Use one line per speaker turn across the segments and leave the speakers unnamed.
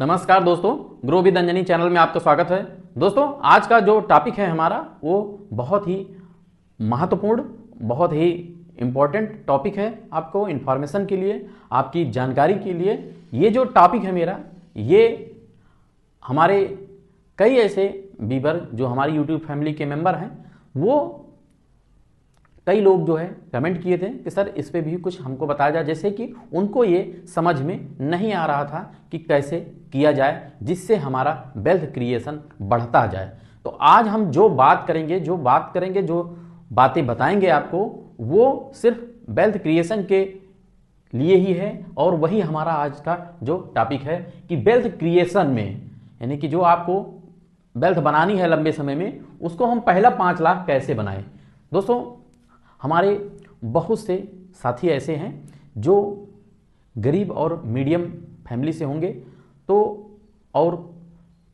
नमस्कार दोस्तों, grow with Anjani channel में आपका स्वागत है। दोस्तों, आज का जो टॉपिक है हमारा वो बहुत ही महत्वपूर्ण, बहुत ही इम्पोर्टेंट टॉपिक है। आपको इन्फॉर्मेशन के लिए, आपकी जानकारी के लिए ये जो टॉपिक है मेरा, ये हमारे कई ऐसे व्यूअर जो हमारी यूट्यूब फैमिली के मेंबर हैं, वो कई लोग जो है कमेंट किए थे कि सर इस पे भी कुछ हमको बताया जाए, जैसे कि उनको ये समझ में नहीं आ रहा था कि कैसे किया जाए जिससे हमारा वेल्थ क्रिएशन बढ़ता जाए। तो आज हम जो बात करेंगे, जो बातें बताएंगे आपको, वो सिर्फ वेल्थ क्रिएशन के लिए ही है। और वही हमारा आज का जो टॉपिक है कि वेल्थ क्रिएशन में, यानी कि जो आपको वेल्थ बनानी है लंबे समय में, उसको हम पहला 5 लाख कैसे बनाएं। दोस्तों, हमारे बहुत से साथी ऐसे हैं जो गरीब और मीडियम फैमिली से होंगे, तो और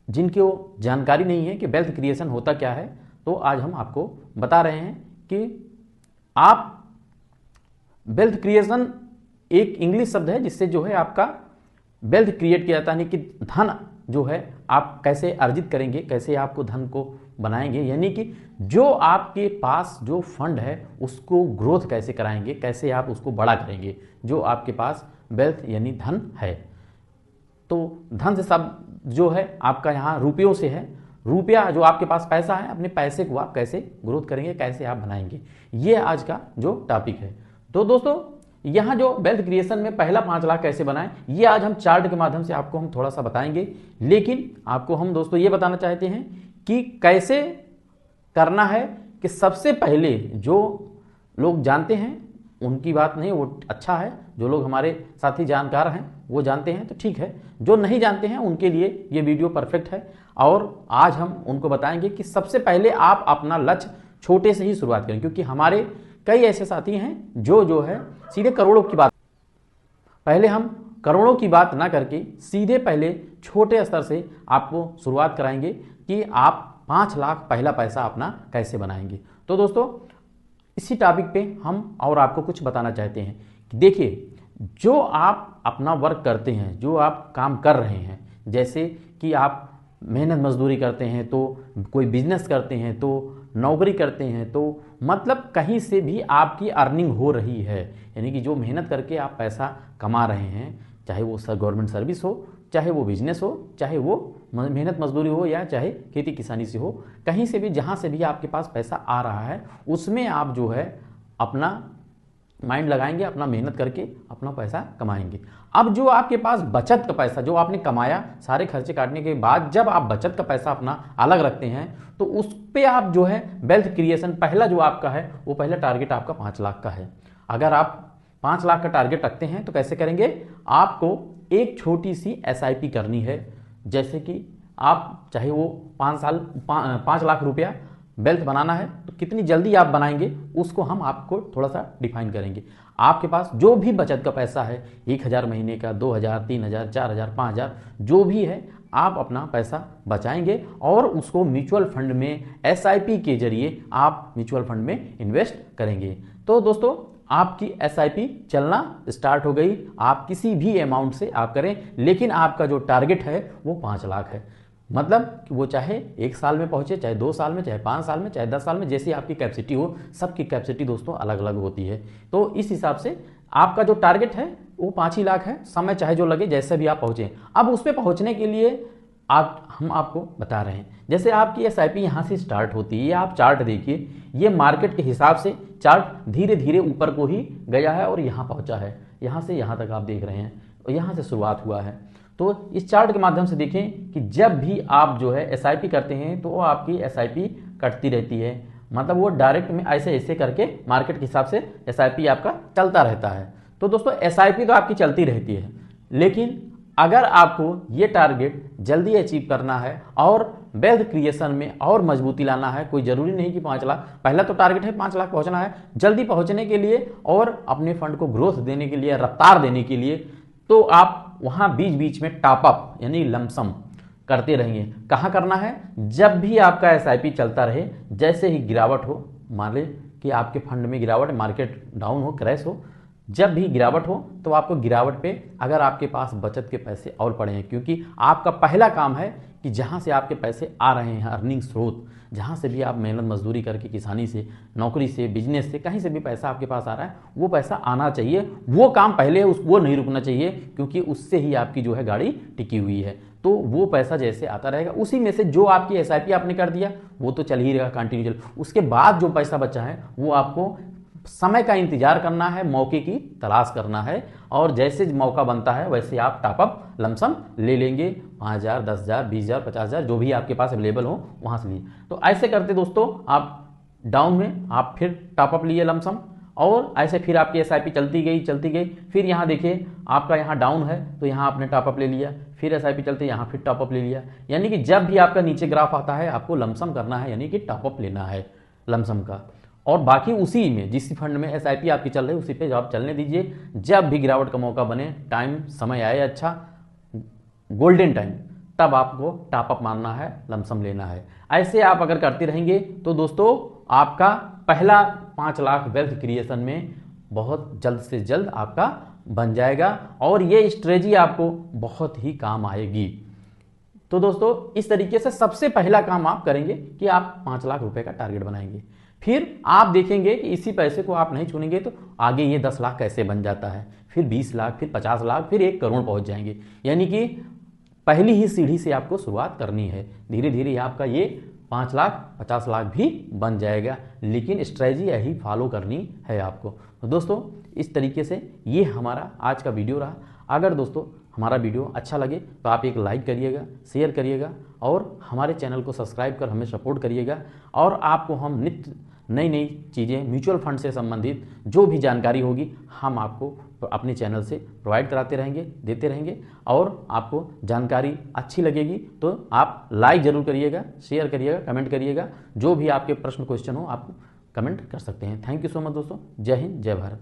जिनको जानकारी नहीं है कि वेल्थ क्रिएशन होता क्या है। तो आज हम आपको बता रहे हैं कि आप वेल्थ क्रिएशन एक इंग्लिश शब्द है जिससे जो है आपका वेल्थ क्रिएट किया जाता है, यानी कि धन जो है आप कैसे अर्जित करेंगे, कैसे आपको धन को बनाएंगे, यानी कि जो आपके पास जो फंड है उसको ग्रोथ कैसे कराएंगे, कैसे आप उसको बड़ा करेंगे। जो आपके पास वेल्थ यानी धन है, तो धन से सब जो है आपका यहाँ रुपयों से है। रुपया जो आपके पास पैसा है, अपने पैसे को आप कैसे ग्रोथ करेंगे, कैसे आप बनाएंगे, ये आज का जो टॉपिक है। तो दोस्तों, यहाँ जो वेल्थ क्रिएशन में पहला 5 लाख कैसे बनाएं, ये आज हम चार्ट के माध्यम से आपको हम थोड़ा सा बताएंगे। लेकिन आपको हम दोस्तों ये बताना चाहते हैं कि कैसे करना है, कि सबसे पहले जो लोग जानते हैं उनकी बात नहीं, वो अच्छा है। जो लोग हमारे साथी जानकार हैं वो जानते हैं तो ठीक है, जो नहीं जानते हैं उनके लिए ये वीडियो परफेक्ट है। और आज हम उनको बताएंगे कि सबसे पहले आप अपना लक्ष्य छोटे से ही शुरुआत करें, क्योंकि हमारे कई ऐसे साथी हैं जो है सीधे करोड़ों की बात, पहले हम करोड़ों की बात ना करके सीधे पहले छोटे स्तर से आपको शुरुआत कराएंगे कि आप 5 लाख पहला पैसा अपना कैसे बनाएंगे। तो दोस्तों, इसी टॉपिक पे हम और आपको कुछ बताना चाहते हैं कि देखिए, जो आप अपना वर्क करते हैं, जो आप काम कर रहे हैं, जैसे कि आप मेहनत मजदूरी करते हैं, तो कोई बिजनेस करते हैं, तो नौकरी करते हैं, तो मतलब कहीं से भी आपकी अर्निंग हो रही है, यानी कि जो मेहनत करके आप पैसा कमा रहे हैं, चाहे वो गवर्नमेंट सर्विस हो, चाहे वो बिजनेस हो, चाहे वो मेहनत मजदूरी हो, या चाहे खेती किसानी से हो, कहीं से भी जहाँ से भी आपके पास पैसा आ रहा है उसमें आप जो है अपना माइंड लगाएंगे, अपना मेहनत करके अपना पैसा कमाएंगे। अब जो आपके पास बचत का पैसा जो आपने कमाया, सारे खर्चे काटने के बाद जब आप बचत का पैसा अपना अलग रखते हैं, तो उस पर आप जो है वेल्थ क्रिएशन पहला जो आपका है, वो पहला टारगेट आपका 5 लाख का है। अगर आप 5 लाख का टारगेट रखते हैं तो कैसे करेंगे, आपको एक छोटी सी SIP करनी है। जैसे कि आप चाहे वो 5 लाख रुपया वेल्थ बनाना है, तो कितनी जल्दी आप बनाएंगे उसको हम आपको थोड़ा सा डिफाइन करेंगे। आपके पास जो भी बचत का पैसा है, 1000 महीने का, 2000, 3000, 4000, 5000, जो भी है, आप अपना पैसा बचाएंगे और उसको म्यूचुअल फंड में SIP के जरिए आप म्यूचुअल फंड में इन्वेस्ट करेंगे। तो दोस्तों, आपकी SIP चलना स्टार्ट हो गई। आप किसी भी अमाउंट से आप करें, लेकिन आपका जो टारगेट है वो 5 लाख है। मतलब कि वो चाहे 1 साल में पहुंचे, चाहे 2 साल में, चाहे 5 साल में, चाहे 10 साल में, जैसी आपकी कैपेसिटी हो। सबकी कैपेसिटी दोस्तों अलग अलग होती है। तो इस हिसाब से आपका जो टारगेट है वो 5 ही लाख है। समय चाहे जो लगे, जैसे भी आप पहुंचे। अब उस पर पहुंचने के लिए हम आपको बता रहे हैं, जैसे आपकी SIP यहाँ से स्टार्ट होती है। ये आप चार्ट देखिए, ये मार्केट के हिसाब से चार्ट धीरे धीरे ऊपर को ही गया है और यहाँ पहुँचा है। यहाँ से यहाँ तक आप देख रहे हैं, और यहाँ से शुरुआत हुआ है। तो इस चार्ट के माध्यम से देखें कि जब भी आप जो है SIP करते हैं तो वो आपकी SIP कटती रहती है। मतलब वो डायरेक्ट में ऐसे ऐसे करके मार्केट के हिसाब से SIP आपका चलता रहता है। तो दोस्तों, SIP तो आपकी चलती रहती है, लेकिन अगर आपको ये टारगेट जल्दी अचीव करना है और वेल्थ क्रिएशन में और मजबूती लाना है, कोई ज़रूरी नहीं कि 5 लाख, पहला तो टारगेट है 5 लाख पहुँचना है। जल्दी पहुँचने के लिए और अपने फंड को ग्रोथ देने के लिए, रफ्तार देने के लिए, तो आप वहाँ बीच बीच में टॉप अप यानी लमसम करते रहेंगे। कहाँ करना है, जब भी आपका SIP चलता रहे, जैसे ही गिरावट हो, मान लें कि आपके फंड में गिरावट, मार्केट डाउन हो, क्रैश हो, जब भी गिरावट हो तो आपको गिरावट पे अगर आपके पास बचत के पैसे और पड़े हैं, क्योंकि आपका पहला काम है कि जहाँ से आपके पैसे आ रहे हैं, अर्निंग स्रोत, जहाँ से भी आप मेहनत मजदूरी करके, किसानी से, नौकरी से, बिजनेस से, कहीं से भी पैसा आपके पास आ रहा है, वो पैसा आना चाहिए, वो काम पहले वो नहीं रुकना चाहिए, क्योंकि उससे ही आपकी जो है गाड़ी टिकी हुई है। तो वो पैसा जैसे आता रहेगा, उसी में से जो आपकी एसआईपी आपने कर दिया वो तो चल ही रहेगा, कंटिन्यू चल। उसके बाद जो पैसा बचा है वो आपको समय का इंतजार करना है, मौके की तलाश करना है, और जैसे मौका बनता है वैसे आप टॉपअप लमसम ले लेंगे। 5,000, 10,000, 20,000, 50,000 जो भी आपके पास अवेलेबल हो वहां से लिए। तो ऐसे करते दोस्तों, आप डाउन में आप फिर टॉपअप लिए लमसम, और ऐसे फिर आपकी एसआईपी चलती गई। फिर यहाँ देखिए आपका यहाँ डाउन है तो यहाँ आपने टॉपअप ले लिया, फिर एसआईपी चलती, यहाँ फिर टॉपअप ले लिया। यानी कि जब भी आपका नीचे ग्राफ आता है आपको लमसम करना है, यानी कि टॉपअप लेना है लमसम का, और बाकी उसी में जिस फंड में एसआईपी आपकी चल रही है उसी पे आप चलने दीजिए। जब भी गिरावट का मौका बने, टाइम समय आए अच्छा गोल्डन टाइम, तब आपको टॉपअप मारना है, लमसम लेना है। ऐसे आप अगर करते रहेंगे तो दोस्तों आपका पहला 5 लाख वेल्थ क्रिएशन में बहुत जल्द से जल्द आपका बन जाएगा, और ये स्ट्रेटजी आपको बहुत ही काम आएगी। तो दोस्तों इस तरीके से सबसे पहला काम आप करेंगे कि आप 5 लाख रुपए का टारगेट बनाएंगे। फिर आप देखेंगे कि इसी पैसे को आप नहीं चुनेंगे तो आगे ये 10 लाख कैसे बन जाता है, फिर 20 लाख, फिर 50 लाख, फिर 1 करोड़ पहुंच जाएंगे। यानी कि पहली ही सीढ़ी से आपको शुरुआत करनी है, धीरे धीरे आपका ये 5 लाख 50 लाख भी बन जाएगा, लेकिन स्ट्रेटजी यही फॉलो करनी है आपको। तो दोस्तों इस तरीके से ये हमारा आज का वीडियो रहा। अगर दोस्तों हमारा वीडियो अच्छा लगे तो आप एक लाइक करिएगा, शेयर करिएगा, और हमारे चैनल को सब्सक्राइब कर हमें सपोर्ट करिएगा। और आपको हम नित्य नई नई चीज़ें, म्यूचुअल फंड से संबंधित जो भी जानकारी होगी हम आपको अपने चैनल से प्रोवाइड कराते रहेंगे, देते रहेंगे। और आपको जानकारी अच्छी लगेगी तो आप लाइक ज़रूर करिएगा, शेयर करिएगा, कमेंट करिएगा। जो भी आपके प्रश्न क्वेश्चन हो आप कमेंट कर सकते हैं। थैंक यू सो मच दोस्तों। जय हिंद, जय भारत।